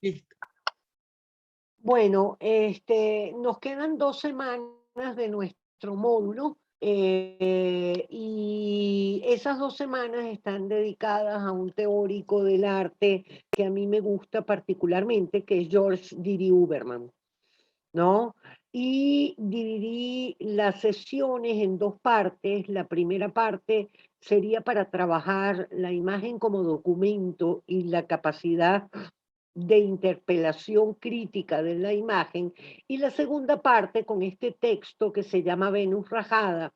Listo. Bueno, nos quedan 2 semanas de nuestro módulo, y esas 2 semanas están dedicadas a un teórico del arte que a mí me gusta particularmente, que es George Didi Uberman, ¿no? Y dividí las sesiones en 2 partes. La primera parte sería para trabajar la imagen como documento y la capacidad de interpelación crítica de la imagen, y la segunda parte con este texto que se llama Venus Rajada,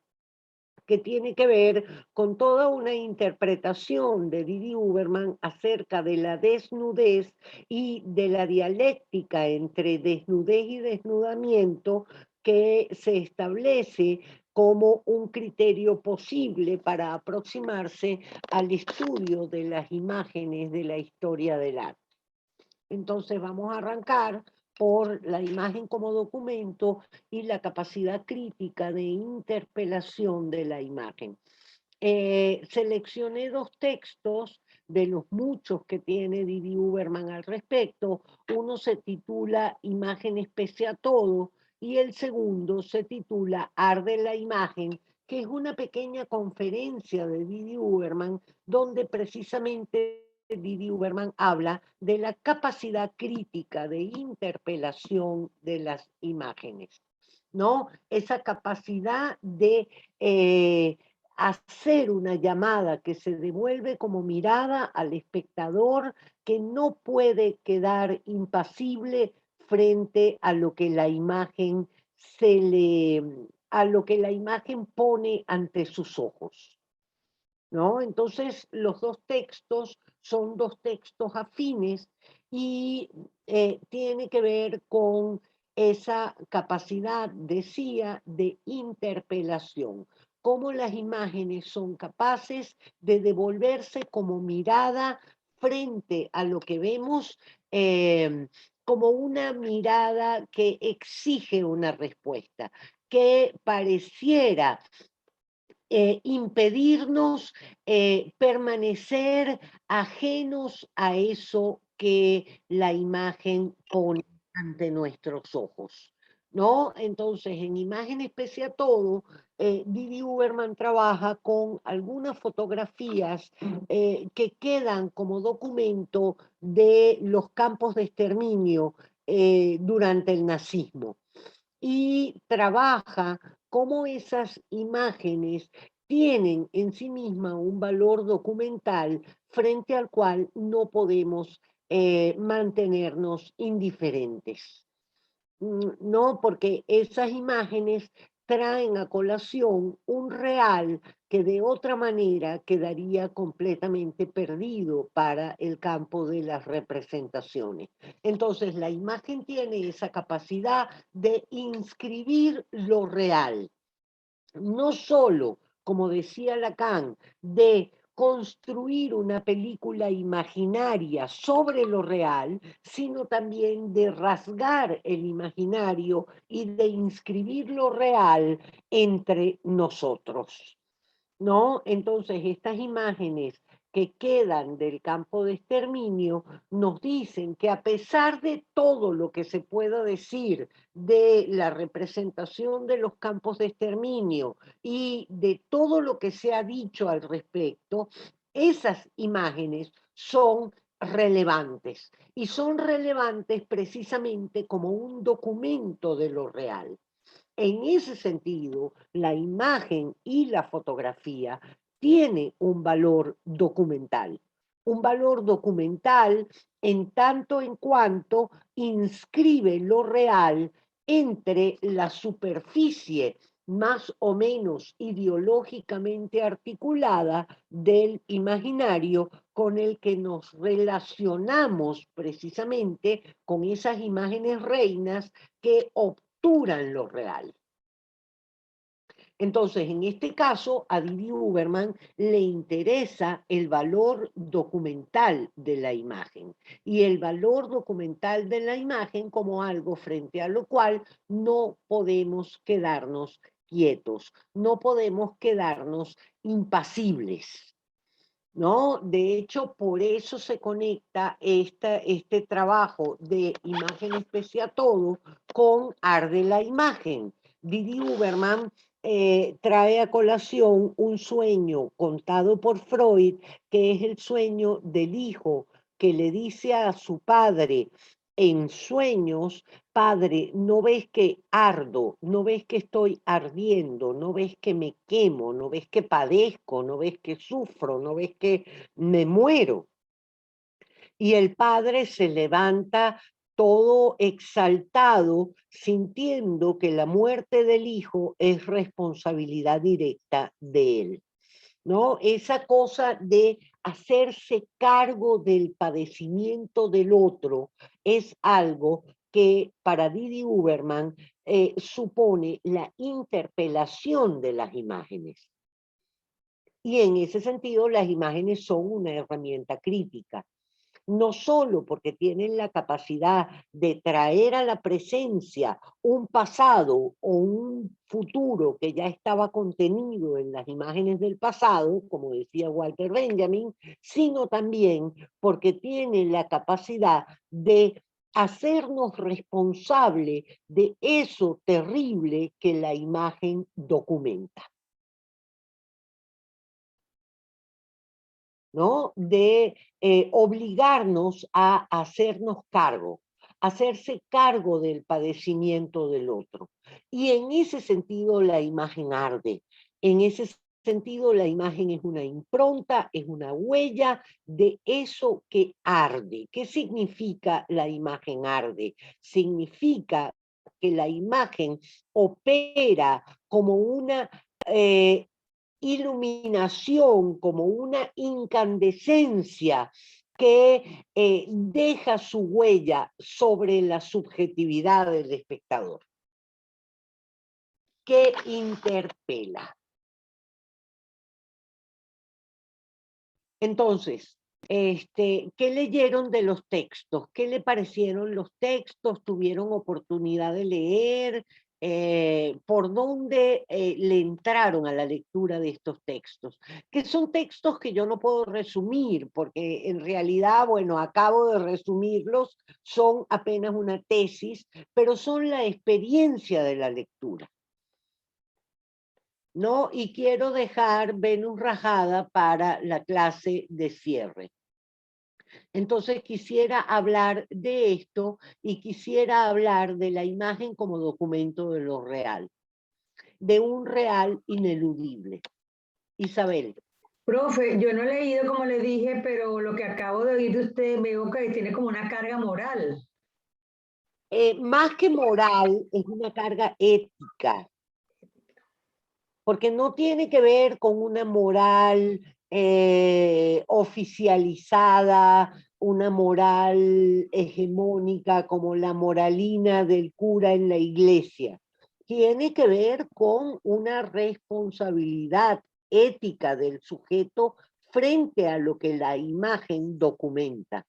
que tiene que ver con toda una interpretación de Didi Uberman acerca de la desnudez y de la dialéctica entre desnudez y desnudamiento que se establece como un criterio posible para aproximarse al estudio de las imágenes de la historia del arte. Entonces vamos a arrancar por la imagen como documento y la capacidad crítica de interpelación de la imagen. Seleccioné 2 textos de los muchos que tiene Didi Uberman al respecto. Uno se titula Imágenes pese a todo y el segundo se titula Arde la imagen, que es una pequeña conferencia de Didi Uberman donde precisamente Didi Uberman habla de la capacidad crítica de interpelación de las imágenes, ¿no? Esa capacidad de hacer una llamada que se devuelve como mirada al espectador, que no puede quedar impasible frente a lo que la imagen a lo que la imagen pone ante sus ojos, ¿no? Entonces, los 2 textos son 2 textos afines y tiene que ver con esa capacidad, decía, de interpelación, cómo las imágenes son capaces de devolverse como mirada frente a lo que vemos, como una mirada que exige una respuesta, que pareciera impedirnos permanecer ajenos a eso que la imagen pone ante nuestros ojos, ¿no? Entonces, en Imágenes pese a todo, Didi Uberman trabaja con algunas fotografías que quedan como documento de los campos de exterminio durante el nazismo, y trabaja cómo esas imágenes tienen en sí misma un valor documental frente al cual no podemos mantenernos indiferentes. No, porque esas imágenes traen a colación un real que de otra manera quedaría completamente perdido para el campo de las representaciones. Entonces, la imagen tiene esa capacidad de inscribir lo real, no solo, como decía Lacan, de construir una película imaginaria sobre lo real, sino también de rasgar el imaginario y de inscribir lo real entre nosotros, ¿no? Entonces, estas imágenes que quedan del campo de exterminio nos dicen que a pesar de todo lo que se pueda decir de la representación de los campos de exterminio y de todo lo que se ha dicho al respecto, esas imágenes son relevantes y son relevantes precisamente como un documento de lo real. En ese sentido, la imagen y la fotografía tiene un valor documental en tanto en cuanto inscribe lo real entre la superficie más o menos ideológicamente articulada del imaginario con el que nos relacionamos precisamente con esas imágenes reinas que obturan lo real. Entonces, en este caso, a Didi Uberman le interesa el valor documental de la imagen y el valor documental de la imagen como algo frente a lo cual no podemos quedarnos quietos, no podemos quedarnos impasibles. ¿no? De hecho, por eso se conecta este trabajo de imagen especia todo con Arde la imagen. Didi Uberman trae a colación un sueño contado por Freud, que es el sueño del hijo que le dice a su padre en sueños: padre, ¿no ves que ardo? ¿No ves que estoy ardiendo? ¿No ves que me quemo? ¿No ves que padezco? ¿No ves que sufro? ¿No ves que me muero? Y el padre se levanta todo exaltado, sintiendo que la muerte del hijo es responsabilidad directa de él, ¿no? Esa cosa de hacerse cargo del padecimiento del otro es algo que para Didi Uberman supone la interpelación de las imágenes. Y en ese sentido, las imágenes son una herramienta crítica, no solo porque tienen la capacidad de traer a la presencia un pasado o un futuro que ya estaba contenido en las imágenes del pasado, como decía Walter Benjamin, sino también porque tienen la capacidad de hacernos responsable de eso terrible que la imagen documenta, ¿no? De obligarnos a hacernos cargo, hacerse cargo del padecimiento del otro. Y en ese sentido la imagen arde. En ese sentido la imagen es una impronta, es una huella de eso que arde. ¿Qué significa la imagen arde? Significa que la imagen opera como una iluminación, como una incandescencia que deja su huella sobre la subjetividad del espectador, que interpela. Entonces, ¿qué leyeron de los textos? ¿Qué le parecieron los textos? ¿Tuvieron oportunidad de leer? ¿Por dónde le entraron a la lectura de estos textos? Que son textos que yo no puedo resumir, porque en realidad, bueno, acabo de resumirlos, son apenas una tesis, pero son la experiencia de la lectura, ¿no? Y quiero dejar Venus Rajada para la clase de cierre. Entonces quisiera hablar de esto y quisiera hablar de la imagen como documento de lo real, de un real ineludible. Isabel. Profe, yo no he leído como le dije, pero lo que acabo de oír de usted veo que tiene como una carga moral. Más que moral, es una carga ética, porque no tiene que ver con una moral oficializada, una moral hegemónica como la moralina del cura en la iglesia. Tiene que ver con una responsabilidad ética del sujeto frente a lo que la imagen documenta.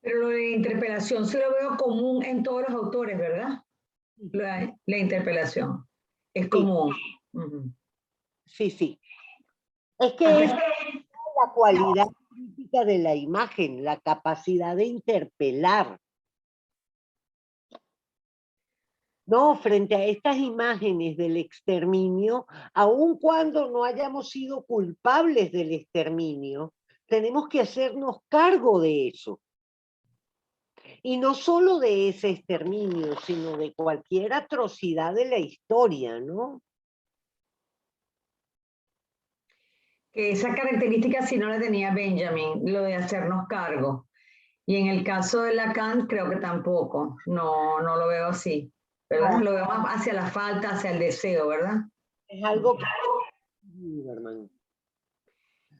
Pero lo de interpelación sí lo veo común en todos los autores, ¿verdad? La interpelación. Es Sí, común. Ujú. sí, sí. Es A que es pesar- la cualidad crítica de la imagen, la capacidad de interpelar. No, frente a estas imágenes del exterminio, aun cuando no hayamos sido culpables del exterminio, tenemos que hacernos cargo de eso. Y no solo de ese exterminio, sino de cualquier atrocidad de la historia, ¿no? que esa característica sí no la tenía Benjamin, lo de hacernos cargo. Y en el caso de Lacan, creo que tampoco. No, no lo veo así, ¿verdad? No, Lo veo más hacia la falta, hacia el deseo, ¿verdad? es algo que... hermano.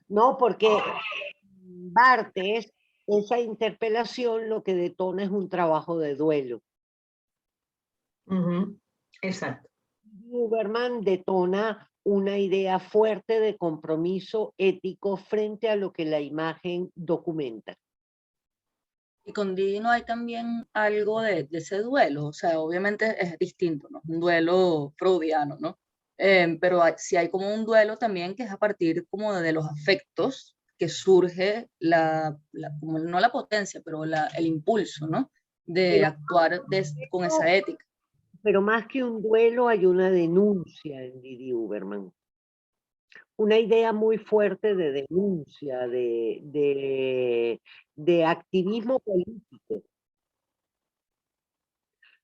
No, porque Bartes, esa interpelación lo que detona es un trabajo de duelo. Ujú. Exacto. Huberman detona una idea fuerte de compromiso ético frente a lo que la imagen documenta. Y con Didi no hay también algo de ese duelo, o sea, obviamente es distinto, ¿no? Un duelo freudiano, ¿no? pero sí hay como un duelo también que es a partir como de los afectos que surge como no la potencia, pero el impulso, ¿no? De Pero, actuar con esa ética. pero más que un duelo hay una denuncia en Didi Uberman. Una idea muy fuerte de denuncia, de activismo político,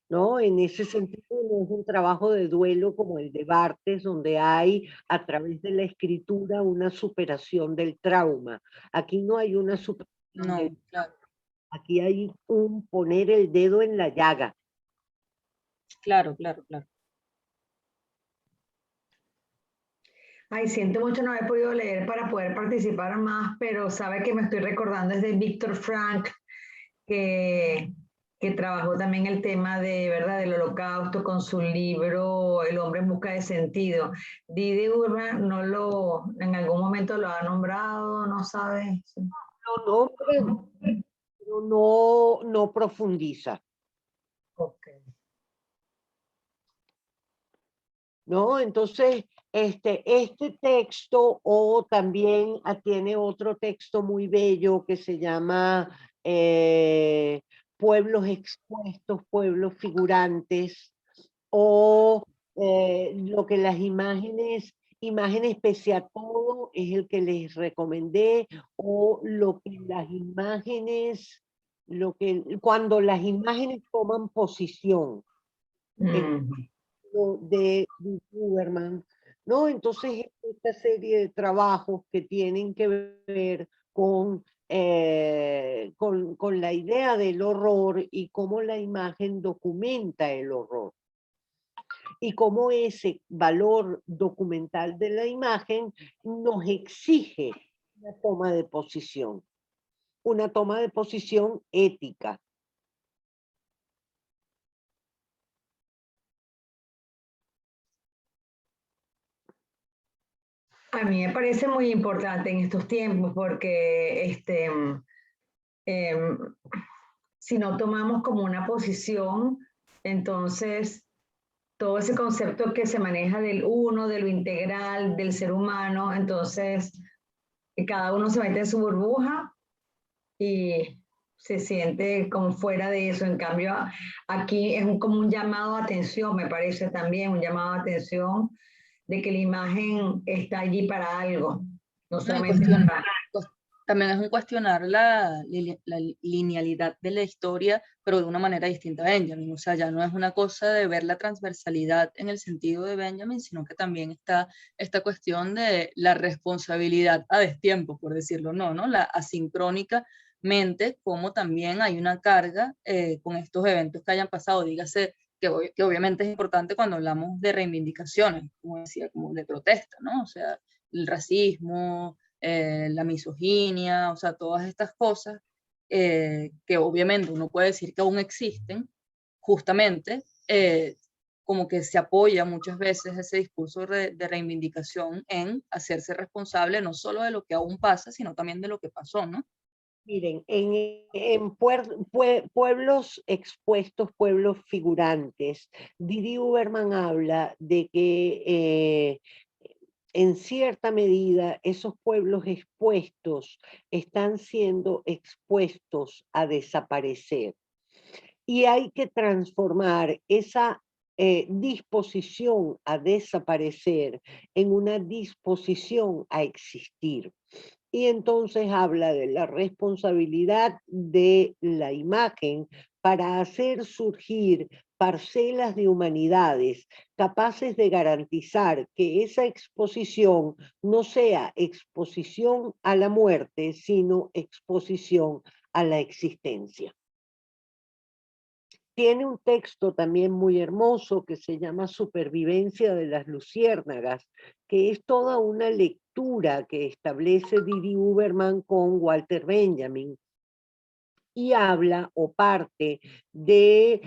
¿no? En ese sentido no es un trabajo de duelo como el de Barthes, donde hay a través de la escritura una superación del trauma. Aquí no hay una superación No, claro, aquí hay un poner el dedo en la llaga. claro, claro, claro. Ay, siento mucho no haber podido leer para poder participar más, pero sabe que me estoy recordando es de Víctor Frank, que, que trabajó también el tema de, ¿verdad?, del holocausto con su libro El hombre en busca de sentido. Didi Uberman en algún momento lo ha nombrado, no sabe. No, pero no profundiza, Ok. ¿no? Entonces, este texto también tiene otro texto muy bello que se llama Pueblos expuestos, pueblos figurantes, o lo que las imágenes pese a todo es el que les recomendé, o lo que las imágenes, cuando las imágenes toman posición, es Mm. de Huberman, ¿no? Entonces, esta serie de trabajos que tienen que ver con la idea del horror y cómo la imagen documenta el horror. Y cómo ese valor documental de la imagen nos exige una toma de posición ética. A mí me parece muy importante en estos tiempos porque em, si no tomamos como una posición, entonces todo ese concepto que se maneja del uno, de lo integral, del ser humano, entonces cada uno se mete en su burbuja y se siente como fuera de eso. En cambio, aquí es como un llamado a atención, me parece también, un llamado a atención de que la imagen está allí para algo, no No, y solamente para... también es un cuestionar la linealidad de la historia, pero de una manera distinta a Benjamin. O sea, ya no es una cosa de ver la transversalidad en el sentido de Benjamin, sino que también está esta cuestión de la responsabilidad a destiempo, por decirlo ¿no? La asincrónicamente, como también hay una carga con estos eventos que hayan pasado, dígase que obviamente es importante cuando hablamos de reivindicaciones, como decía, como de protesta, ¿no? O sea, el racismo, la misoginia, o sea, todas estas cosas que obviamente uno puede decir que aún existen, justamente como que se apoya muchas veces ese discurso de reivindicación en hacerse responsable no solo de lo que aún pasa, sino también de lo que pasó, ¿no? Miren, en pueblos expuestos, pueblos figurantes, Didi Uberman habla de que en cierta medida esos pueblos expuestos están siendo expuestos a desaparecer. Y hay que transformar esa disposición a desaparecer en una disposición a existir. Y entonces habla de la responsabilidad de la imagen para hacer surgir parcelas de humanidades capaces de garantizar que esa exposición no sea exposición a la muerte, sino exposición a la existencia. Tiene un texto también muy hermoso que se llama Supervivencia de las Luciérnagas, que es toda una lectura que establece Didi Uberman con Walter Benjamin, y habla o parte de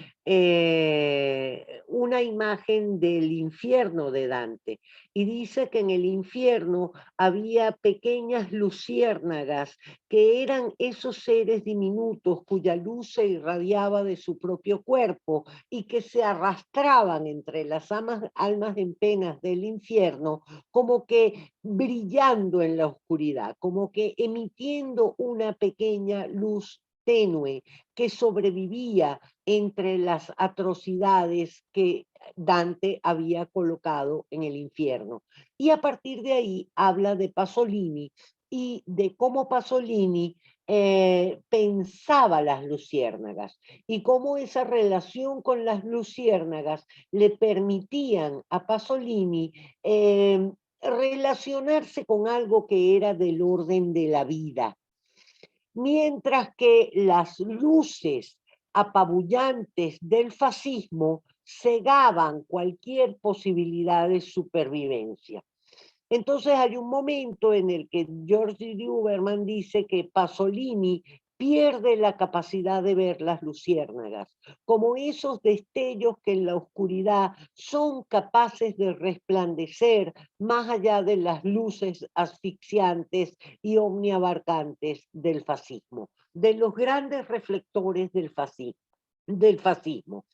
una imagen del infierno de Dante. Y dice que en el infierno había pequeñas luciérnagas que eran esos seres diminutos cuya luz se irradiaba de su propio cuerpo y que se arrastraban entre las almas en penas del infierno, como que brillando en la oscuridad, como que emitiendo una pequeña luz tenue que sobrevivía entre las atrocidades que Dante había colocado en el infierno. Y a partir de ahí habla de Pasolini y de cómo Pasolini pensaba las luciérnagas y cómo esa relación con las luciérnagas le permitían a Pasolini relacionarse con algo que era del orden de la vida, mientras que las luces apabullantes del fascismo cegaban cualquier posibilidad de supervivencia. Entonces hay un momento en el que George Duberman dice que Pasolini pierde la capacidad de ver las luciérnagas, como esos destellos que en la oscuridad son capaces de resplandecer más allá de las luces asfixiantes y omniabarcantes del fascismo, de los grandes reflectores del fascismo.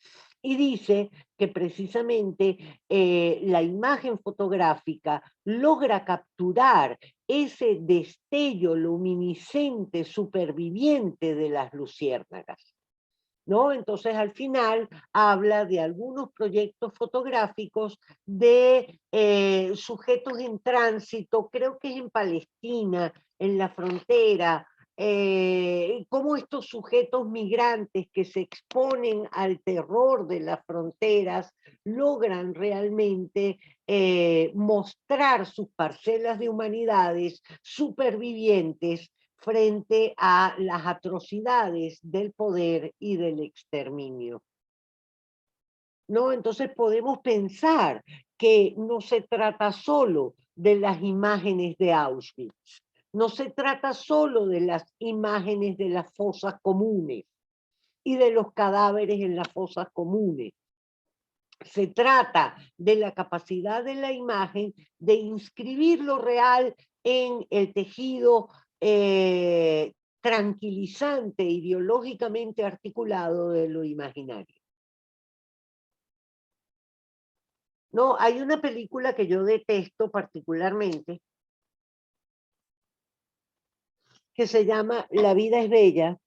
Y dice que precisamente la imagen fotográfica logra capturar ese destello luminiscente superviviente de las luciérnagas, ¿no? Entonces al final habla de algunos proyectos fotográficos de sujetos en tránsito, creo que es en Palestina, en la frontera, cómo estos sujetos migrantes que se exponen al terror de las fronteras logran realmente mostrar sus parcelas de humanidades supervivientes frente a las atrocidades del poder y del exterminio, ¿no? Entonces podemos pensar que no se trata solo de las imágenes de Auschwitz, no se trata solo de las imágenes de las fosas comunes y de los cadáveres en las fosas comunes. Se trata de la capacidad de la imagen de inscribir lo real en el tejido tranquilizante, ideológicamente articulado de lo imaginario. No, hay una película que yo detesto particularmente, que se llama La vida es bella.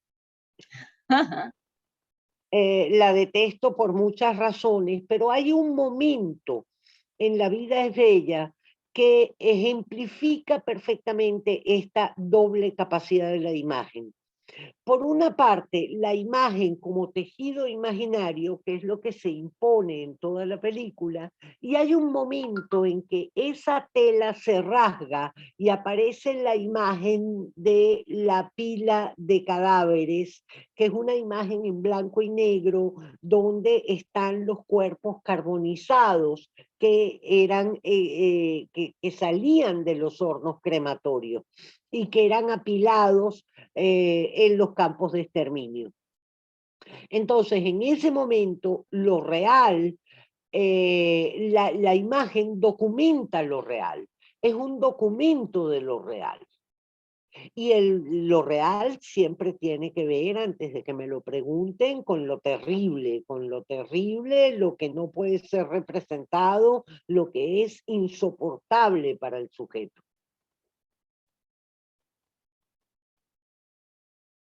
La detesto por muchas razones, pero hay un momento en La vida es bella que ejemplifica perfectamente esta doble capacidad de la imagen. Por una parte, la imagen como tejido imaginario, que es lo que se impone en toda la película, y hay un momento en que esa tela se rasga y aparece la imagen de la pila de cadáveres, que es una imagen en blanco y negro, donde están los cuerpos carbonizados que que salían de los hornos crematorios y que eran apilados en los campos de exterminio. Entonces, en ese momento, lo real, la imagen documenta lo real, es un documento de lo real. Y lo real siempre tiene que ver, antes de que me lo pregunten, con lo terrible, lo que no puede ser representado, lo que es insoportable para el sujeto.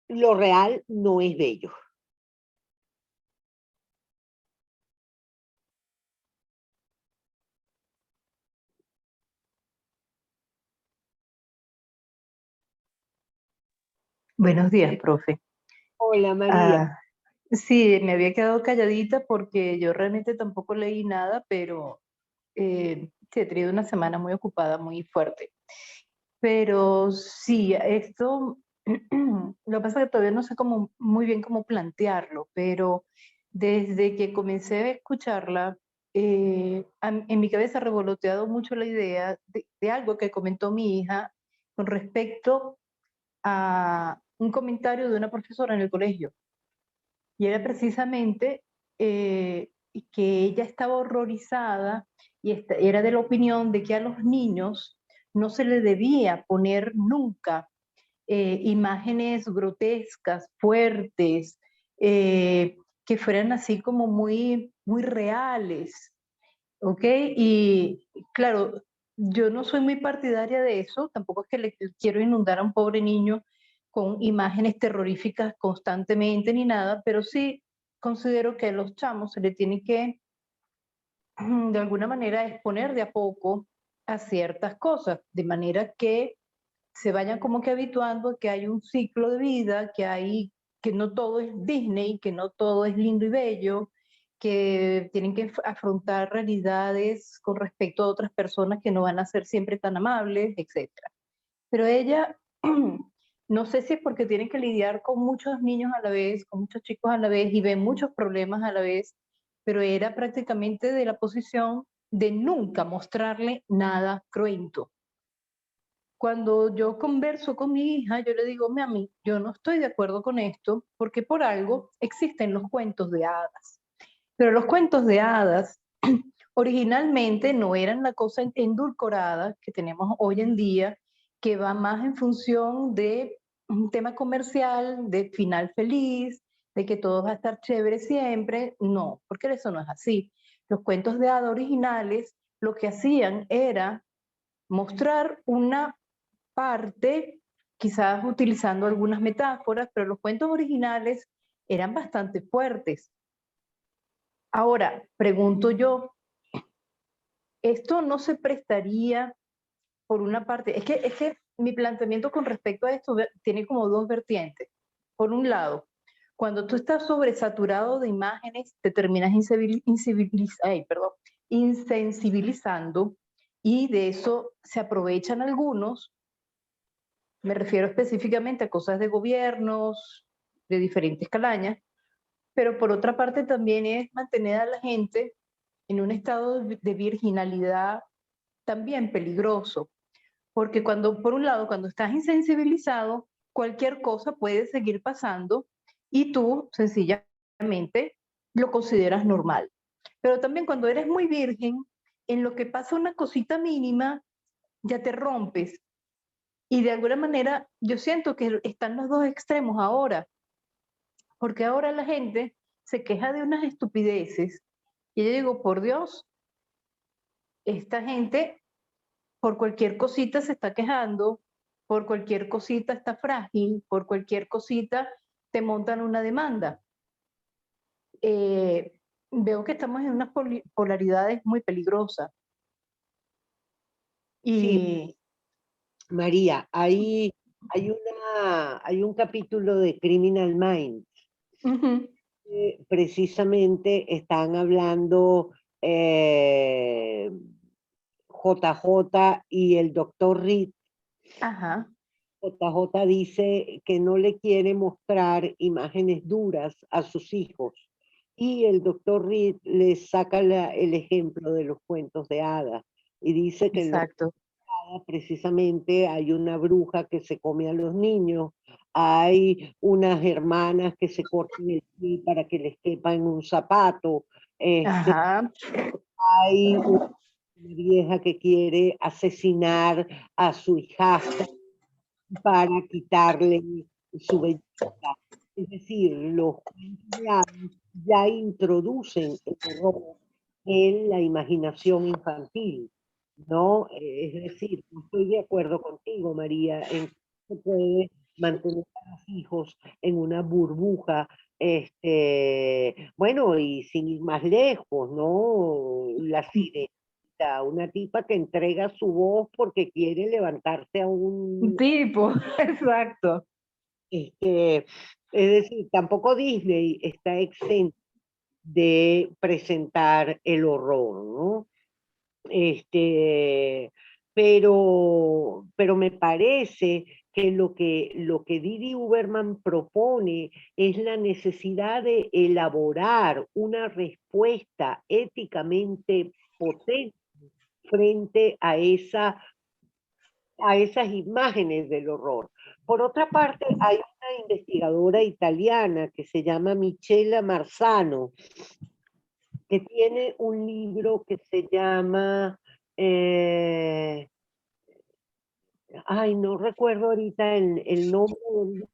Lo real no es bello. Buenos días, profe. Hola, María. Sí, me había quedado calladita porque yo realmente tampoco leí nada, pero sí, he tenido una semana muy ocupada, muy fuerte. Pero sí, esto, lo que pasa es que todavía no sé muy bien cómo plantearlo, pero desde que comencé a escucharla, en mi cabeza ha revoloteado mucho la idea de algo que comentó mi hija con respecto a un comentario de una profesora en el colegio. Y era precisamente que ella estaba horrorizada y era de la opinión de que a los niños no se les debía poner nunca imágenes grotescas, fuertes, que fueran así como muy, muy reales, ¿ok? Y claro, yo no soy muy partidaria de eso, tampoco es que le quiero inundar a un pobre niño con imágenes terroríficas constantemente ni nada, pero sí considero que a los chamos se le tiene que de alguna manera exponer de a poco a ciertas cosas, de manera que se vayan como que habituando a que hay un ciclo de vida, que no todo es Disney, que no todo es lindo y bello, que tienen que afrontar realidades con respecto a otras personas que no van a ser siempre tan amables, etc. Pero ella, no sé si es porque tiene que lidiar con muchos niños a la vez, con muchos chicos a la vez y ve muchos problemas a la vez, pero era prácticamente de la posición de nunca mostrarle nada cruento. Cuando yo converso con mi hija, yo le digo, mami, yo no estoy de acuerdo con esto, porque por algo existen los cuentos de hadas. Pero los cuentos de hadas originalmente no eran la cosa endulcorada que tenemos hoy en día, que va más en función de un tema comercial, de final feliz, de que todo va a estar chévere siempre. No, porque eso no es así. Los cuentos de hadas originales lo que hacían era mostrar una parte, quizás utilizando algunas metáforas, pero los cuentos originales eran bastante fuertes. Ahora, pregunto yo, ¿esto no se prestaría por una parte? Es que mi planteamiento con respecto a esto tiene como dos vertientes. Por un lado, cuando tú estás sobresaturado de imágenes, te terminas insensibilizando y de eso se aprovechan algunos. Me refiero específicamente a cosas de gobiernos, de diferentes calañas, pero por otra parte también es mantener a la gente en un estado de virginalidad también peligroso, porque cuando, por un lado, cuando estás insensibilizado, cualquier cosa puede seguir pasando y tú sencillamente lo consideras normal. Pero también cuando eres muy virgen, en lo que pasa una cosita mínima, ya te rompes. Y de alguna manera yo siento que están los dos extremos ahora, porque ahora la gente se queja de unas estupideces y yo digo, por Dios, esta gente por cualquier cosita se está quejando, por cualquier cosita está frágil, por cualquier cosita te montan una demanda. Veo que estamos en unas polaridades muy peligrosas. Sí, Y María, hay un capítulo de Criminal Minds. Precisamente están hablando JJ y el doctor Reed. ajá, JJ dice que no le quiere mostrar imágenes duras a sus hijos y el doctor Reed les saca el ejemplo de los cuentos de hadas y dice que en los exacto. precisamente hay una bruja que se come a los niños, hay unas hermanas que se cortan el pie para que les quepa en un zapato, Ajá, hay una vieja que quiere asesinar a su hijastra para quitarle su belleza. Es decir, los cuentos de hadas ya introducen el horror en la imaginación infantil, ¿no? Es decir, estoy de acuerdo contigo, María, en que se puede mantener a los hijos en una burbuja, bueno, y sin ir más lejos, ¿no? La sirenita, una tipa que entrega su voz porque quiere levantarse a un un tipo, exacto. es decir, tampoco Disney está exento de presentar el horror, ¿no? Pero me parece que lo que Didi Uberman propone es la necesidad de elaborar una respuesta éticamente potente frente a esas imágenes del horror, Por otra parte, hay una investigadora italiana que se llama Michela Marzano, que tiene un libro que se llama, no recuerdo ahorita el nombre del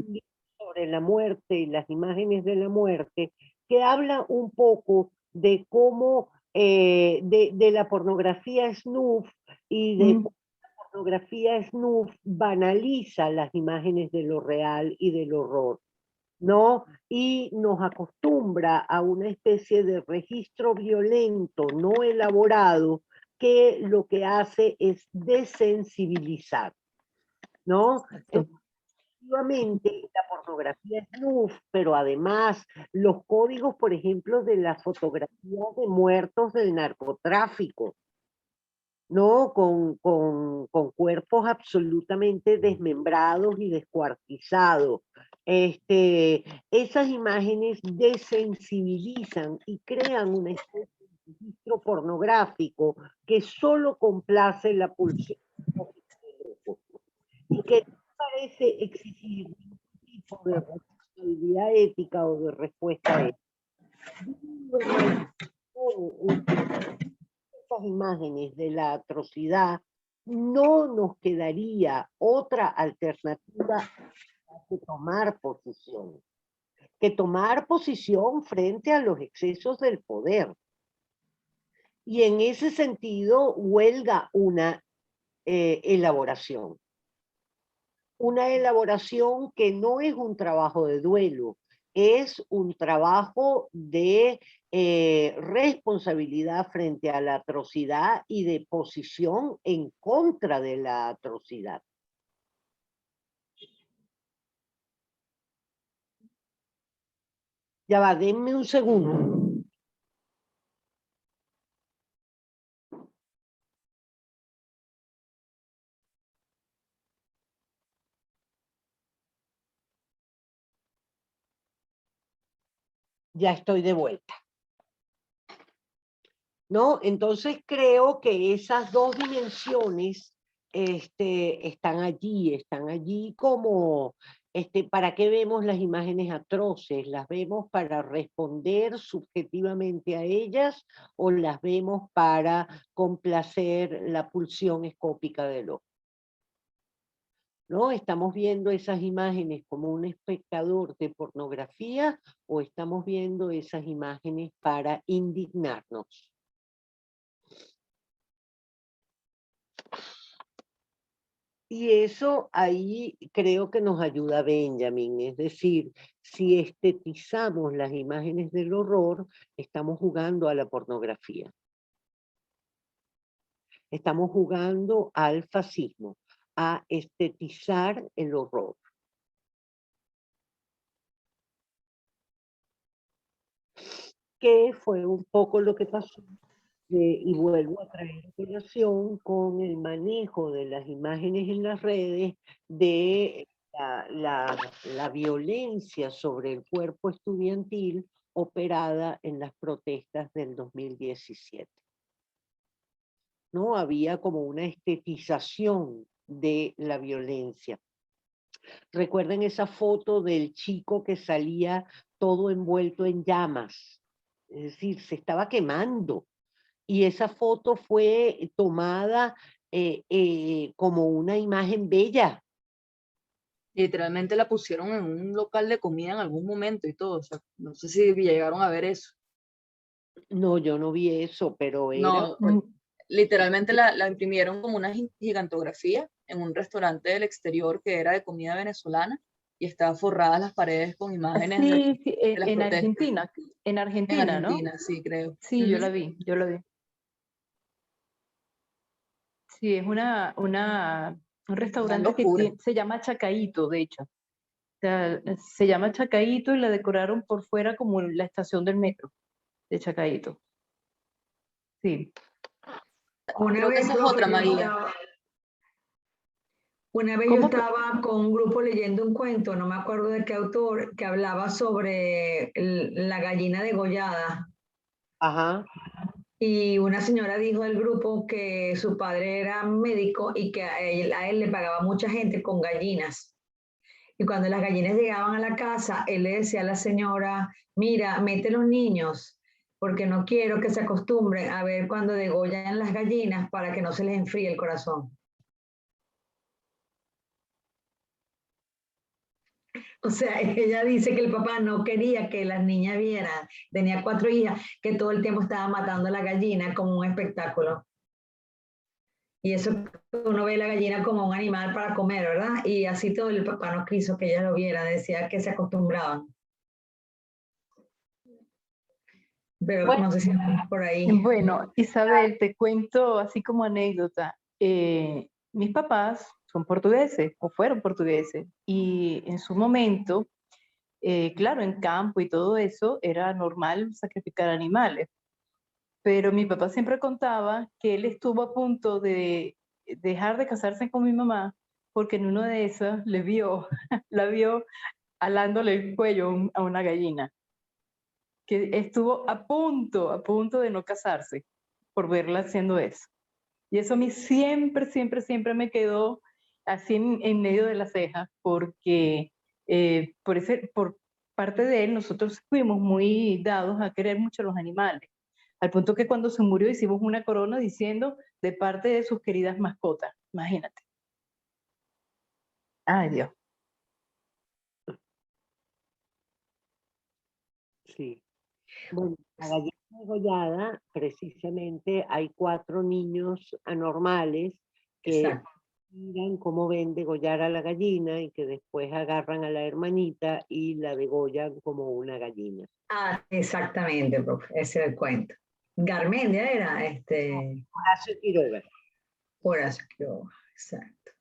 libro sobre la muerte y las imágenes de la muerte, que habla un poco de cómo, de la pornografía snuff y de cómo la pornografía snuff banaliza las imágenes de lo real y del horror, ¿no? Y nos acostumbra a una especie de registro violento no elaborado que lo que hace es desensibilizar, ¿no? Efectivamente, la pornografía snuff, pero además los códigos, por ejemplo, de la fotografía de muertos del narcotráfico, ¿no? Con cuerpos absolutamente desmembrados y descuartizados. Esas imágenes desensibilizan y crean una especie de registro pornográfico que solo complace la pulsión y que no parece exigir ningún tipo de responsabilidad ética o de respuesta ética. Estas imágenes de la atrocidad, no nos quedaría otra alternativa que tomar posición frente a los excesos del poder. Y en ese sentido huelga una elaboración. Una elaboración que no es un trabajo de duelo, es un trabajo de responsabilidad frente a la atrocidad y de posición en contra de la atrocidad. Ya va, denme un segundo. Ya estoy de vuelta. ¿No? Entonces creo que esas dos dimensiones están allí como, ¿para qué vemos las imágenes atroces? ¿Las vemos para responder subjetivamente a ellas o las vemos para complacer la pulsión escópica del ojo? ¿No? ¿Estamos viendo esas imágenes como un espectador de pornografía o estamos viendo esas imágenes para indignarnos? Y eso ahí creo que nos ayuda Benjamin, es decir, si estetizamos las imágenes del horror, estamos jugando a la pornografía. Estamos jugando al fascismo, a estetizar el horror. Que fue un poco lo que pasó, y vuelvo a traer relación con el manejo de las imágenes en las redes de la violencia sobre el cuerpo estudiantil operada en las protestas del 2017. ¿No? Había como una estetización de la violencia. Recuerden esa foto del chico que salía todo envuelto en llamas, es decir, se estaba quemando. Y esa foto fue tomada como una imagen bella. Literalmente la pusieron en un local de comida en algún momento y todo. O sea, no sé si llegaron a ver eso. No, yo no vi eso, pero era... No, literalmente la imprimieron como una gigantografía en un restaurante del exterior que era de comida venezolana y estaba forradas las paredes con imágenes Sí, sí, de las en protestas. Argentina, En Argentina, ¿no? Argentina, sí, creo. Sí, yo la vi. Sí, es un restaurante que locura. se llama Chacaíto, de hecho. O sea, se llama Chacaíto y la decoraron por fuera como la estación del metro de Chacaíto. Sí. Una Creo que vez, esa es profe, otra, yo María. estaba, una vez yo ¿Cómo? estaba con un grupo leyendo un cuento, no me acuerdo de qué autor, que hablaba sobre la gallina degollada. Ajá. Y una señora dijo del grupo que su padre era médico y que a él le pagaba mucha gente con gallinas. Y cuando las gallinas llegaban a la casa, él le decía a la señora, mira, mete los niños, porque no quiero que se acostumbren a ver cuando degollan las gallinas para que no se les enfríe el corazón. O sea, ella dice que el papá no quería que las niñas vieran, tenía 4 hijas, que todo el tiempo estaba matando a la gallina como un espectáculo. Y eso uno ve la gallina como un animal para comer, ¿verdad? Y así todo el papá no quiso que ella lo viera, decía que se acostumbraban. Pero Bueno, no sé si por ahí. bueno, Isabel, te cuento así como anécdota. Mis papás son portugueses o fueron portugueses y en su momento, claro, en campo y todo eso era normal sacrificar animales. Pero mi papá siempre contaba que él estuvo a punto de dejar de casarse con mi mamá porque en uno de esos le vio, la vio alándole el cuello a una gallina, que estuvo a punto de no casarse por verla haciendo eso. Y eso a mí siempre, siempre, siempre me quedó así en medio de la ceja, porque por parte de él nosotros fuimos muy dados a querer mucho a los animales, al punto que cuando se murió hicimos una corona diciendo de parte de sus queridas mascotas, imagínate. Ay, Dios. Sí. Bueno, la gallina degollada, precisamente hay 4 niños anormales que Exacto. miran cómo ven degollar a la gallina y que después agarran a la hermanita y la degollan como una gallina. Ah, exactamente, profe, ese era el cuento. Garmendia era, Horacio Quiroga. Horacio Quiroga, exacto.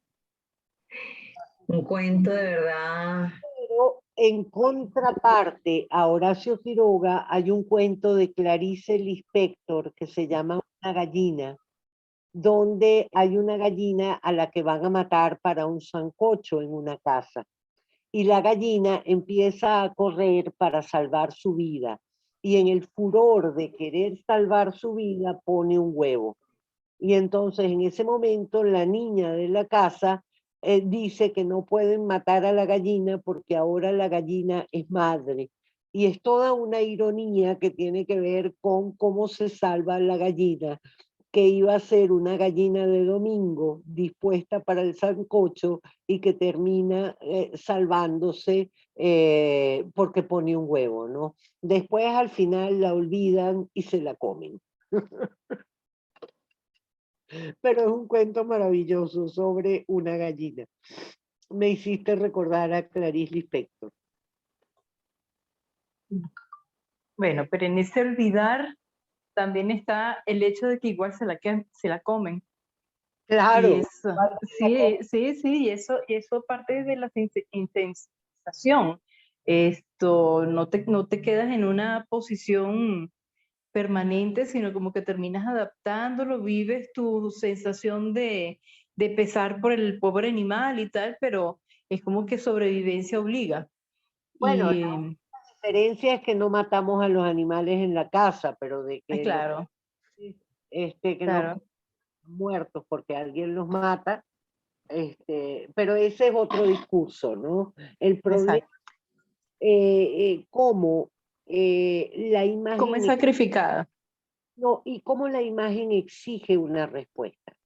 Un cuento de verdad. Pero en contraparte a Horacio Quiroga hay un cuento de Clarice Lispector que se llama Una gallina, donde hay una gallina a la que van a matar para un sancocho en una casa. Y la gallina empieza a correr para salvar su vida. Y en el furor de querer salvar su vida pone un huevo. Y entonces en ese momento la niña de la casa dice que no pueden matar a la gallina porque ahora la gallina es madre. Y es toda una ironía que tiene que ver con cómo se salva la gallina, que iba a ser una gallina de domingo dispuesta para el sancocho y que termina salvándose porque pone un huevo, ¿no? Después al final la olvidan y se la comen. Pero es un cuento maravilloso sobre una gallina. Me hiciste recordar a Clarice Lispector. Bueno, pero en ese olvidar también está el hecho de que igual se la comen. Claro. Y eso, sí, y eso parte de la sensación. Esto, no te quedas en una posición permanente, sino como que terminas adaptándolo, vives tu sensación de pesar por el pobre animal y tal, pero es como que sobrevivencia obliga. Bueno, Y, la diferencia es que no matamos a los animales en la casa, pero de que claro, que claro. no muertos porque alguien los mata, pero ese es otro discurso, ¿no? El problema Exacto. cómo la Como imagen es sacrificada. no, y cómo la imagen exige una respuesta.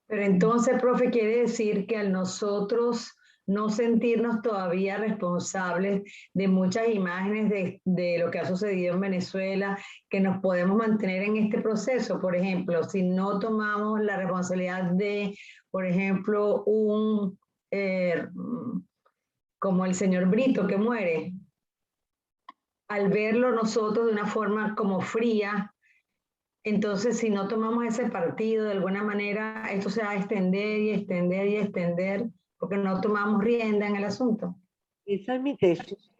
Pero entonces, profe, quiere decir que al nosotros no sentirnos todavía responsables de muchas imágenes de lo que ha sucedido en Venezuela, que nos podemos mantener en este proceso. Por ejemplo, si no tomamos la responsabilidad de, por ejemplo, como el señor Brito que muere, al verlo nosotros de una forma como fría, entonces, si no tomamos ese partido de alguna manera, esto se va a extender y extender y extender, porque no tomamos rienda en el asunto. Esa es mi tesis.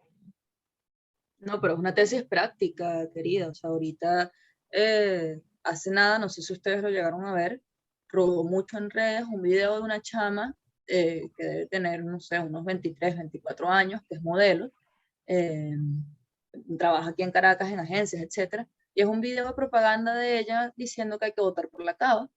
No, pero es una tesis práctica, querida. O sea, ahorita, hace nada, no sé si ustedes lo llegaron a ver, rodó mucho en redes un video de una chama que debe tener, no sé, unos 23, 24 años, que es modelo, eh, trabaja aquí en Caracas en agencias, etcétera, y es un video de propaganda de ella diciendo que hay que votar por la cava,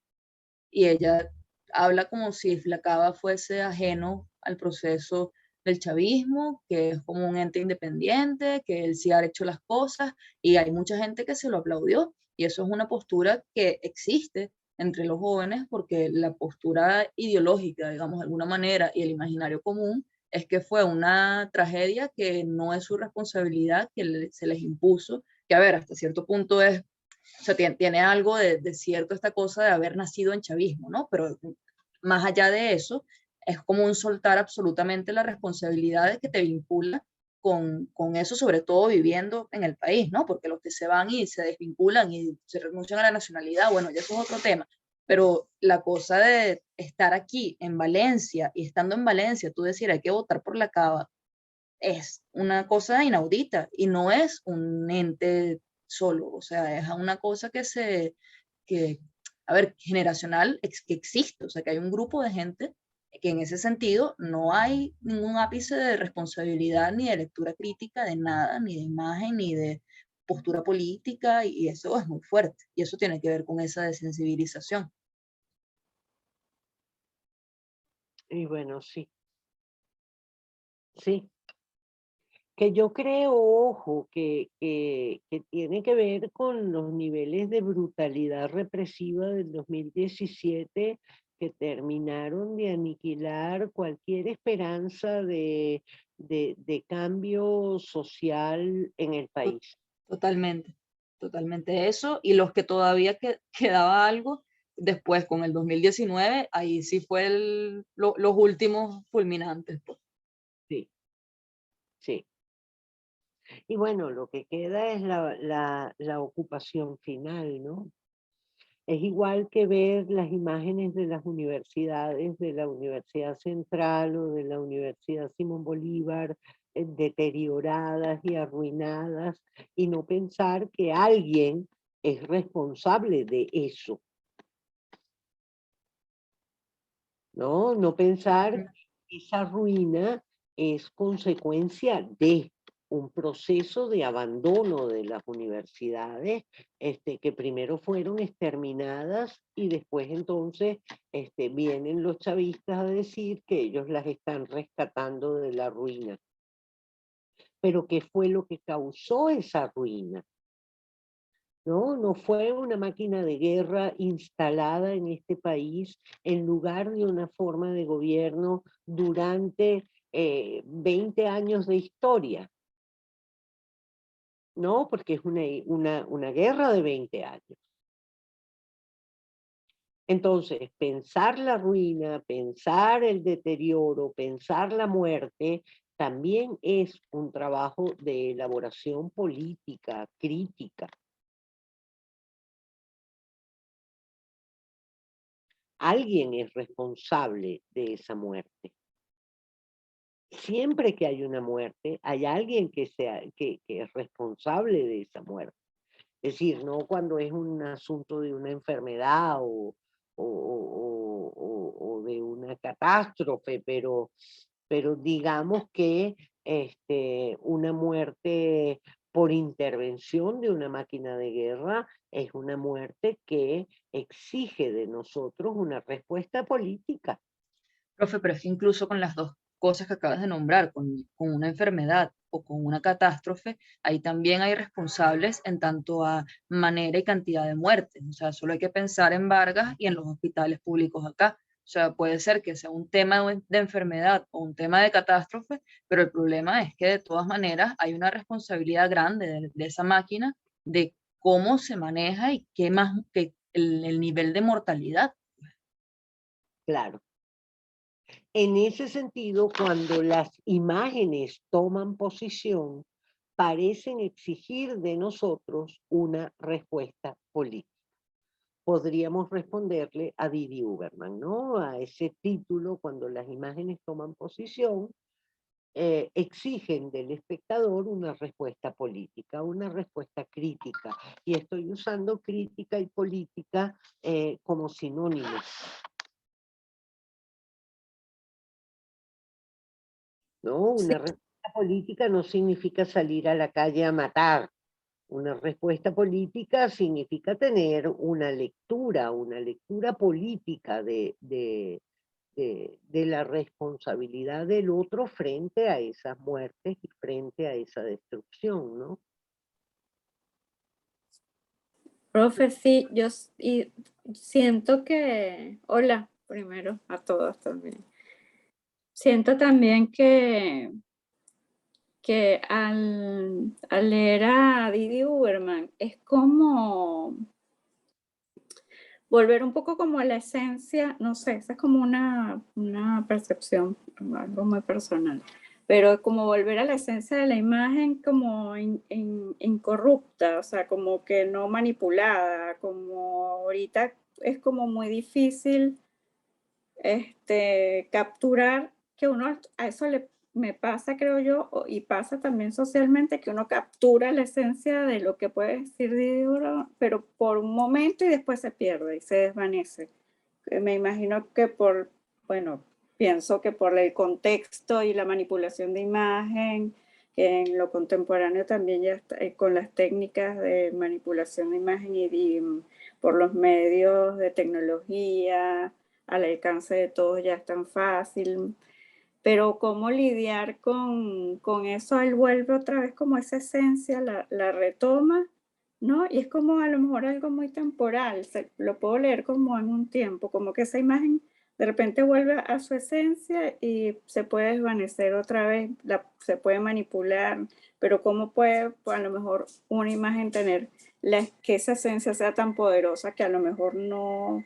y ella habla como si la Cava fuese ajeno al proceso del chavismo, que es como un ente independiente, que él sí ha hecho las cosas, y hay mucha gente que se lo aplaudió, y eso es una postura que existe entre los jóvenes, porque la postura ideológica, digamos, de alguna manera, y el imaginario común, es que fue una tragedia que no es su responsabilidad, que se les impuso, que a ver, hasta cierto punto es, o sea, tiene algo de cierto esta cosa de haber nacido en chavismo, ¿no? Pero más allá de eso, es como un soltar absolutamente la responsabilidad que te vincula con eso, sobre todo viviendo en el país, ¿no? Porque los que se van y se desvinculan y se renuncian a la nacionalidad, bueno, ya eso es otro tema. Pero la cosa de estar aquí en Valencia y estando en Valencia, tú decir hay que votar por la Cava, es una cosa inaudita y no es un ente solo, o sea, es una cosa que a ver, generacional, que existe, o sea, que hay un grupo de gente que en ese sentido no hay ningún ápice de responsabilidad ni de lectura crítica de nada, ni de imagen, ni de postura política, y eso es muy fuerte, y eso tiene que ver con esa desensibilización. Y bueno, sí, sí. Que yo creo, ojo, que tiene que ver con los niveles de brutalidad represiva del 2017 que terminaron de aniquilar cualquier esperanza de cambio social en el país. Totalmente, totalmente eso, y los que todavía quedaba algo, después con el 2019, ahí sí fue los últimos fulminantes, pues. Sí, sí. Y bueno, lo que queda es la ocupación final, ¿no? Es igual que ver las imágenes de las universidades, de la Universidad Central o de la Universidad Simón Bolívar, deterioradas y arruinadas, y no pensar que alguien es responsable de eso, ¿no? No pensar que esa ruina es consecuencia de un proceso de abandono de las universidades, que primero fueron exterminadas y después entonces vienen los chavistas a decir que ellos las están rescatando de la ruina. Pero ¿qué fue lo que causó esa ruina? ¿No? No fue una máquina de guerra instalada en este país en lugar de una forma de gobierno durante 20 años de historia, ¿no? Porque es una guerra de 20 años. Entonces, pensar la ruina, pensar el deterioro, pensar la muerte, también es un trabajo de elaboración política, crítica. Alguien es responsable de esa muerte. Siempre que hay una muerte, hay alguien que es responsable de esa muerte. Es decir, no cuando es un asunto de una enfermedad o de una catástrofe, pero digamos que una muerte por intervención de una máquina de guerra es una muerte que exige de nosotros una respuesta política. Profe, pero es que incluso con las dos cosas que acabas de nombrar, con una enfermedad o con una catástrofe, ahí también hay responsables en tanto a manera y cantidad de muertes. O sea, solo hay que pensar en Vargas y en los hospitales públicos acá. O sea, puede ser que sea un tema de enfermedad o un tema de catástrofe, pero el problema es que de todas maneras hay una responsabilidad grande de esa máquina de cómo se maneja y qué más que el nivel de mortalidad. Claro. En ese sentido, cuando las imágenes toman posición, parecen exigir de nosotros una respuesta política. Podríamos responderle a Didi Uberman, ¿no? A ese título, cuando las imágenes toman posición, exigen del espectador una respuesta política, una respuesta crítica. Y estoy usando crítica y política como sinónimos. ¿No? Sí. Una respuesta política no significa salir a la calle a matar, Una respuesta política significa tener una lectura política de la responsabilidad del otro frente a esas muertes y frente a esa destrucción, ¿no? Profe, sí, y siento que, hola, primero a todos también. Siento también que al leer a Didi Uberman es como volver un poco como a la esencia, no sé, esa es como una percepción, algo muy personal, pero como volver a la esencia de la imagen como incorrupta, o sea, como que no manipulada, como ahorita es como muy difícil capturar que uno, a eso me pasa, creo yo, y pasa también socialmente, que uno captura la esencia de lo que puede decir Diderot, pero por un momento y después se pierde y se desvanece. Me imagino que bueno, pienso que por el contexto y la manipulación de imagen, que en lo contemporáneo también ya está, con las técnicas de manipulación de imagen y por los medios de tecnología, al alcance de todos ya es tan fácil, pero cómo lidiar con eso, él vuelve otra vez como esa esencia, la retoma, ¿no? Y es como a lo mejor algo muy temporal, lo puedo leer como en un tiempo, como que esa imagen de repente vuelve a su esencia y se puede desvanecer otra vez, se puede manipular, pero cómo puede, pues, a lo mejor una imagen tener que esa esencia sea tan poderosa que a lo mejor no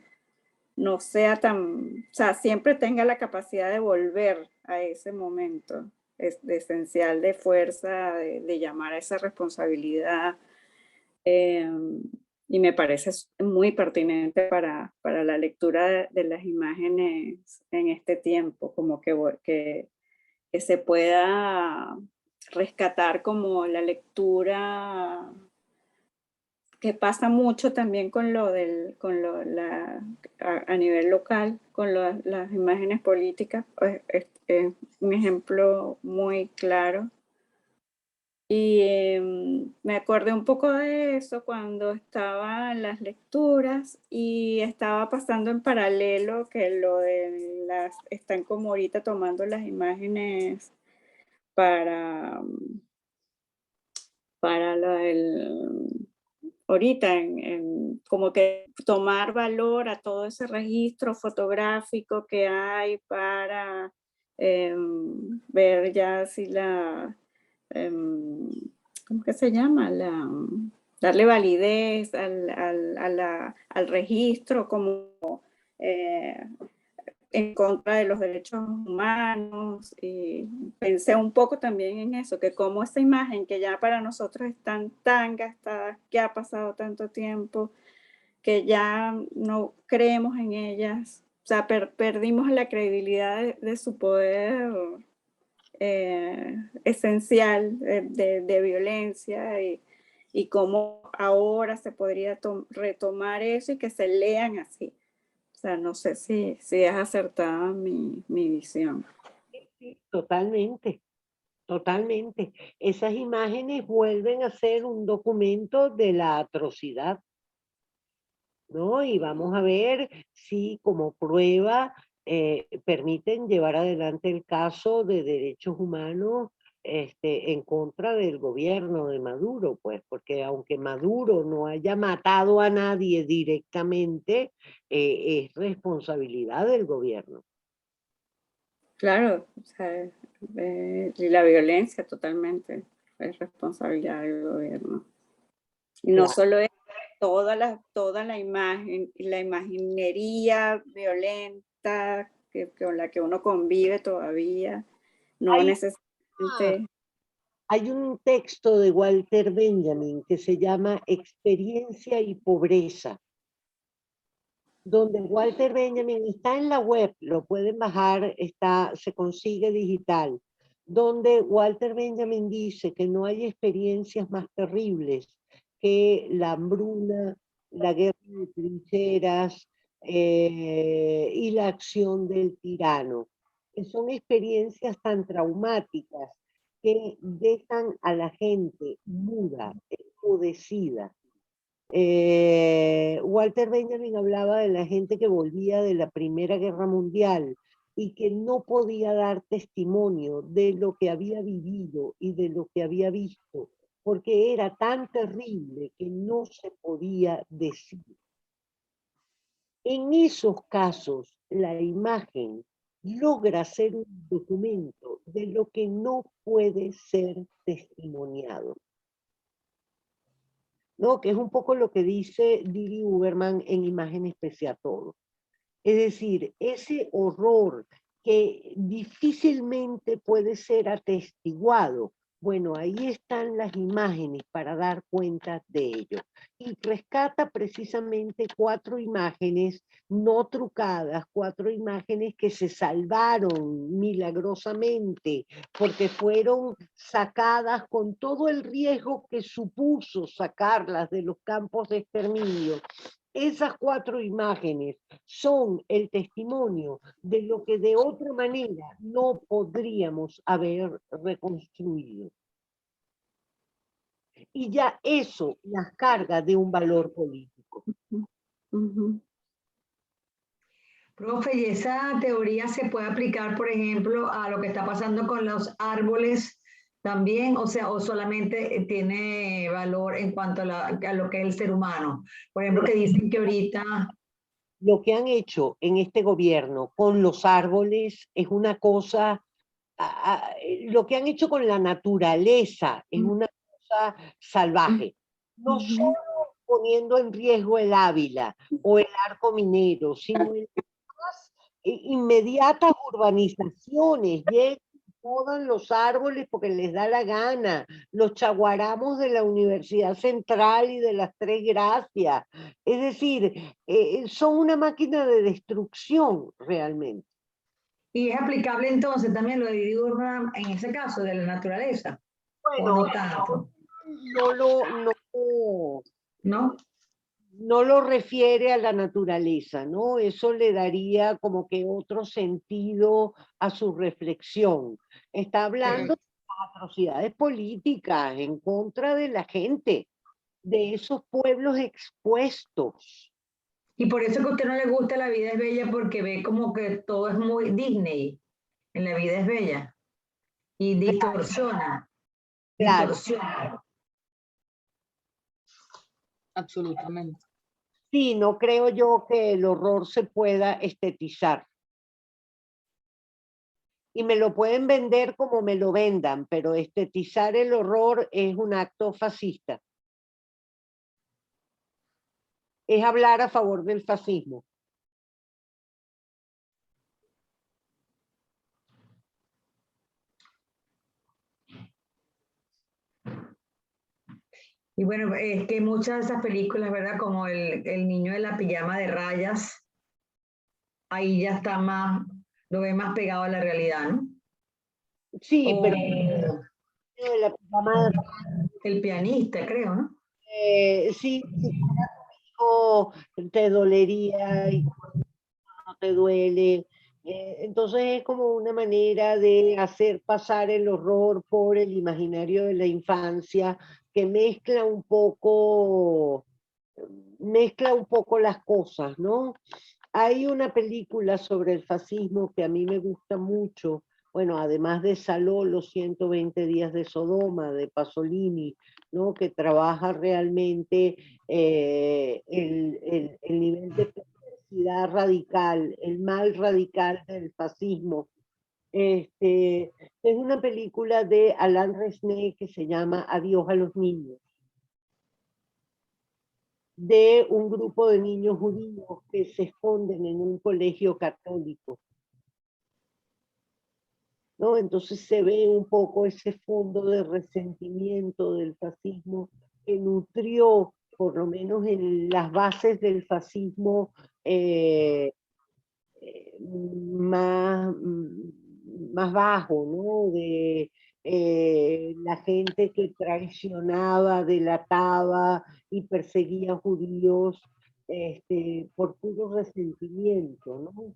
sea tan, o sea, siempre tenga la capacidad de volver a ese momento de esencial de fuerza, de llamar a esa responsabilidad. Y me parece muy pertinente para la lectura de las imágenes en este tiempo, como que se pueda rescatar como la lectura que pasa mucho también con a nivel local, con las imágenes políticas, pues, es un ejemplo muy claro. Y me acordé un poco de eso cuando estaba en las lecturas y estaba pasando en paralelo que lo de están como ahorita tomando las imágenes para, para lo del ahorita como que tomar valor a todo ese registro fotográfico que hay para ver ya si ¿cómo que se llama? Darle validez al registro como eh, en contra de los derechos humanos, y pensé un poco también en eso, que como esa imagen que ya para nosotros están tan gastadas, que ha pasado tanto tiempo, que ya no creemos en ellas, o sea, perdimos la credibilidad de su poder esencial de violencia, y cómo ahora se podría retomar eso y que se lean así. O sea, no sé si es acertada mi visión. Sí, totalmente, totalmente. Esas imágenes vuelven a ser un documento de la atrocidad, ¿no? Y vamos a ver si como prueba permiten llevar adelante el caso de derechos humanos en contra del gobierno de Maduro, pues, porque aunque Maduro no haya matado a nadie directamente, es responsabilidad del gobierno. Claro, o sea, y la violencia totalmente es responsabilidad del gobierno. Y no Claro. solo es toda la imagen, la imaginería violenta con la que uno convive todavía, no necesariamente. Hay un texto de Walter Benjamin que se llama Experiencia y Pobreza, donde Walter Benjamin está en la web, lo pueden bajar, se consigue digital, donde Walter Benjamin dice que no hay experiencias más terribles que la hambruna, la guerra de trincheras y la acción del tirano, que son experiencias tan traumáticas que dejan a la gente muda. enmudecida. Walter Benjamin hablaba de la gente que volvía de la Primera Guerra Mundial y que no podía dar testimonio de lo que había vivido y de lo que había visto, porque era tan terrible que no se podía decir. En esos casos, la imagen logra ser un documento de lo que no puede ser testimoniado, ¿no? Que es un poco lo que dice Didi Uberman en Imágenes pese a todo. Es decir, ese horror que difícilmente puede ser atestiguado, bueno, ahí están las imágenes para dar cuenta de ello. Y rescata precisamente 4 imágenes no trucadas, 4 imágenes que se salvaron milagrosamente, porque fueron sacadas con todo el riesgo que supuso sacarlas de los campos de exterminio. Esas 4 imágenes son el testimonio de lo que de otra manera no podríamos haber reconstruido. Y ya eso las carga de un valor político. Profe, ¿y esa teoría se puede aplicar, por ejemplo, a lo que está pasando con los árboles también? O sea, o solamente tiene valor en cuanto a lo que es el ser humano. Por ejemplo, que dicen que ahorita... Lo que han hecho en este gobierno con los árboles es una cosa, lo que han hecho con la naturaleza es una cosa salvaje. No solo poniendo en riesgo el Ávila o el Arco Minero, sino en las inmediatas urbanizaciones. Llegan, podan los árboles porque les da la gana, los chaguaramos de la Universidad Central y de las Tres Gracias. Es decir, son una máquina de destrucción realmente. Y es aplicable entonces también lo de Didi Uberman en ese caso de la naturaleza. Bueno, ¿O no tanto? ¿No? No lo refiere a la naturaleza, ¿no? Eso le daría como que otro sentido a su reflexión. Está hablando de atrocidades políticas en contra de la gente, de esos pueblos expuestos. Y por eso que a usted no le gusta La vida es bella, porque ve como que todo es muy Disney en La vida es bella. Y distorsiona. Claro. Distorsiona. Absolutamente. Sí, no creo yo que el horror se pueda estetizar. Y me lo pueden vender como me lo vendan, pero estetizar el horror es un acto fascista. Es hablar a favor del fascismo. Y bueno, es que muchas de esas películas, ¿verdad? Como el niño de la pijama de rayas, ahí ya está más, lo ve más pegado a la realidad, ¿no? Sí, O pero la pijama, El pianista, creo, ¿no? sí, si fuera tu hijo, te dolería y no te duele. Entonces es como una manera de hacer pasar el horror por el imaginario de la infancia, que mezcla un poco las cosas, ¿no? Hay una película sobre el fascismo que a mí me gusta mucho, bueno, además de Saló, los 120 días de Sodoma, de Pasolini, ¿no? Que trabaja realmente el nivel de perversidad radical, el mal radical del fascismo. Es una película de Alain Resnais que se llama Adiós a los niños, de un grupo de niños judíos que se esconden en un colegio católico, ¿no? Entonces se ve un poco ese fondo de resentimiento del fascismo que nutrió, por lo menos en las bases del fascismo, más, más bajo, ¿no? De la gente que traicionaba, delataba y perseguía judíos por puro resentimiento, ¿no?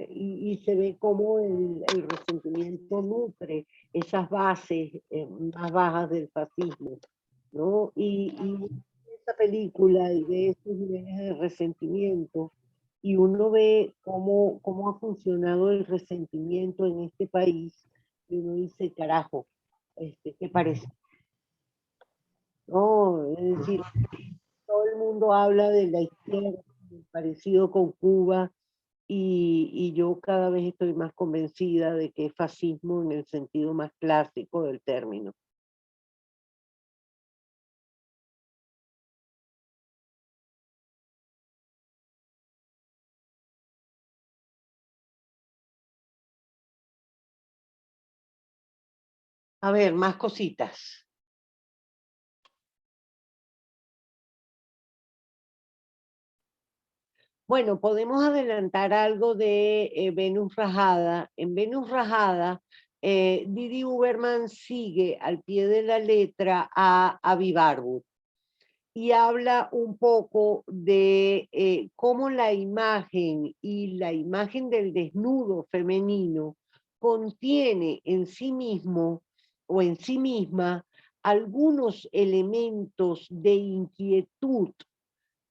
Y se ve cómo el resentimiento nutre esas bases más bajas del fascismo. ¿no? Y esa película y ve esos niveles de resentimiento y uno ve cómo ha funcionado el resentimiento en este país y uno dice, carajo, ¿qué parece? No, es decir, todo el mundo habla de la izquierda, parecido con Cuba, y yo cada vez estoy más convencida de que es fascismo en el sentido más clásico del término. A ver, más cositas. Bueno, podemos adelantar algo de Venus Rajada. En Venus Rajada, Didi Uberman sigue al pie de la letra a Avi Barwood y habla un poco de cómo la imagen y la imagen del desnudo femenino contiene en sí mismo o en sí misma algunos elementos de inquietud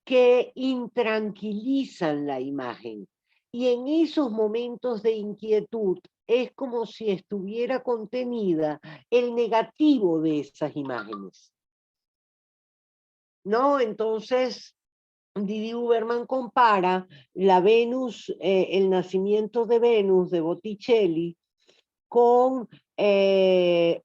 que intranquilizan la imagen. Y en esos momentos de inquietud es como si estuviera contenida el negativo de esas imágenes. ¿No? Entonces, Didi Uberman compara la Venus, el nacimiento de Venus de Botticelli con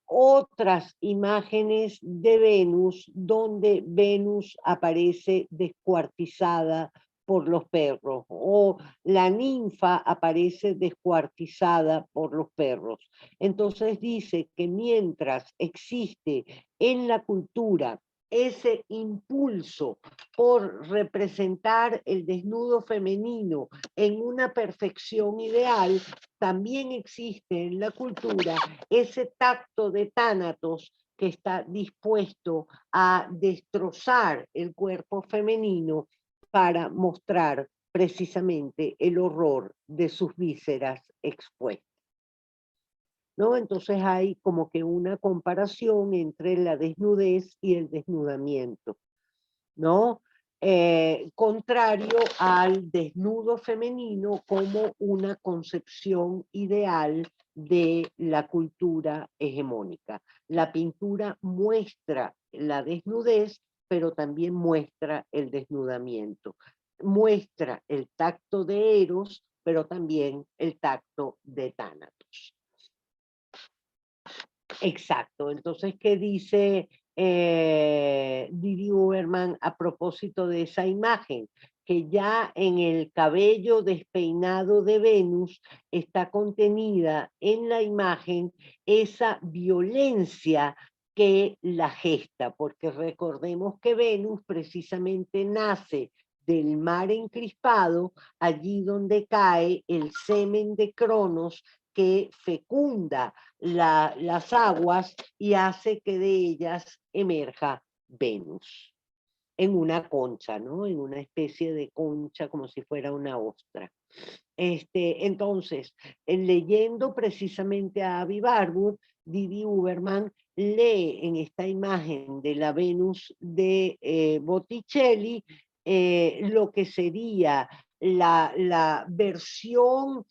otras imágenes de Venus donde Venus aparece descuartizada por los perros o la ninfa aparece descuartizada por los perros. Entonces dice que mientras existe en la cultura ese impulso por representar el desnudo femenino en una perfección ideal, también existe en la cultura ese tacto de tánatos que está dispuesto a destrozar el cuerpo femenino para mostrar precisamente el horror de sus vísceras expuestas. ¿No? Entonces hay como que una comparación entre la desnudez y el desnudamiento, ¿no? Contrario al desnudo femenino como una concepción ideal de la cultura hegemónica. La pintura muestra la desnudez, pero también muestra el desnudamiento. Muestra el tacto de Eros, pero también el tacto de Tánatos. Exacto. Entonces, ¿qué dice Didi Uberman a propósito de esa imagen? Que ya en el cabello despeinado de Venus está contenida en la imagen esa violencia que la gesta, porque recordemos que Venus precisamente nace del mar encrispado, allí donde cae el semen de Cronos que fecunda las aguas y hace que de ellas emerja Venus en una concha, ¿no? En una especie de concha como si fuera una ostra. Entonces, leyendo precisamente a Avi Barwood, Didi Uberman lee en esta imagen de la Venus de Botticelli lo que sería la versión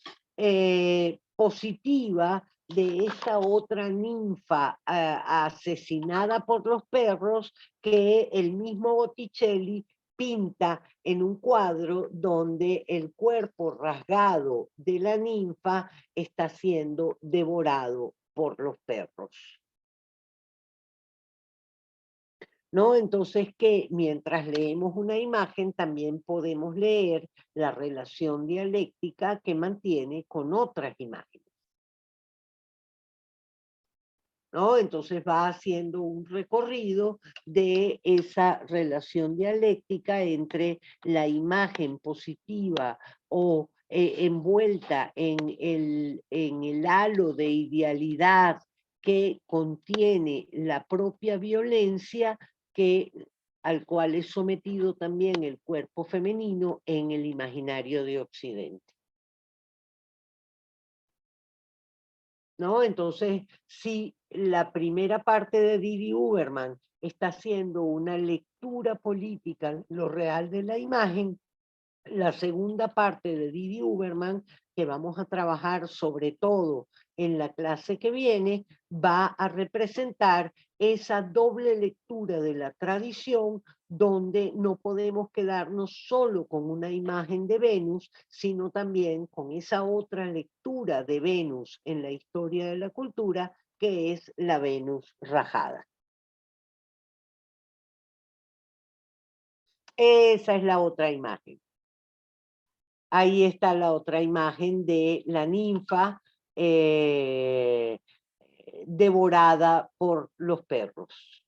positiva de esta otra ninfa asesinada por los perros que el mismo Botticelli pinta en un cuadro donde el cuerpo rasgado de la ninfa está siendo devorado por los perros. ¿No? Entonces que mientras leemos una imagen también podemos leer la relación dialéctica que mantiene con otras imágenes. ¿No? Entonces va haciendo un recorrido de esa relación dialéctica entre la imagen positiva o envuelta en el halo de idealidad que contiene la propia violencia al cual es sometido también el cuerpo femenino en el imaginario de Occidente. ¿No? Entonces, si la primera parte de Didi Uberman está haciendo una lectura política, lo real de la imagen. La segunda parte de Didi Uberman, que vamos a trabajar sobre todo en la clase que viene, va a representar esa doble lectura de la tradición, donde no podemos quedarnos solo con una imagen de Venus, sino también con esa otra lectura de Venus en la historia de la cultura, que es la Venus rajada. Esa es la otra imagen. Ahí está la otra imagen de la ninfa devorada por los perros.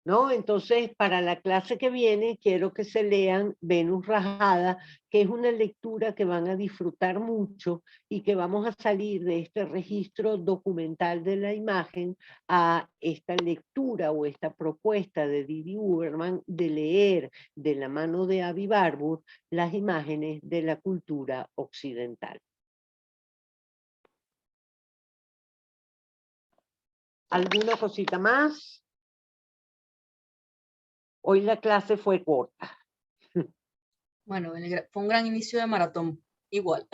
¿No? Entonces, para la clase que viene, quiero que se lean Venus Rajada, que es una lectura que van a disfrutar mucho y que vamos a salir de este registro documental de la imagen a esta lectura o esta propuesta de Didi Uberman de leer de la mano de Avi Barbour las imágenes de la cultura occidental. ¿Alguna cosita más? Hoy la clase fue corta. Bueno, fue un gran inicio de maratón, igual.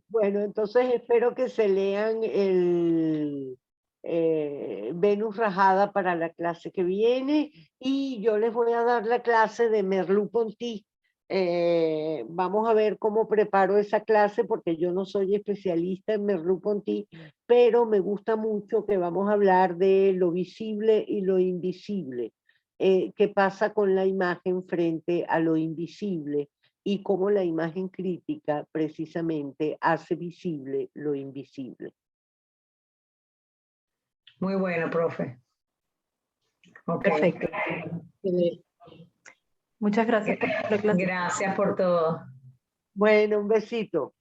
Bueno, entonces espero que se lean el Venus Rajada para la clase que viene, y yo les voy a dar la clase de Merleau-Ponty. Vamos a ver cómo preparo esa clase, porque yo no soy especialista en Merleau-Ponty, pero me gusta mucho que vamos a hablar de lo visible y lo invisible. ¿Qué pasa con la imagen frente a lo invisible? Y cómo la imagen crítica precisamente hace visible lo invisible. Muy bueno, profe. Ok. Perfecto. Muchas gracias por la clase. Gracias por todo. Bueno, un besito.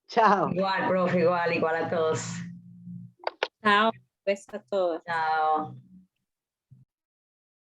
Chao. Igual, profe, igual a todos. Chao, besos a todos. Chao.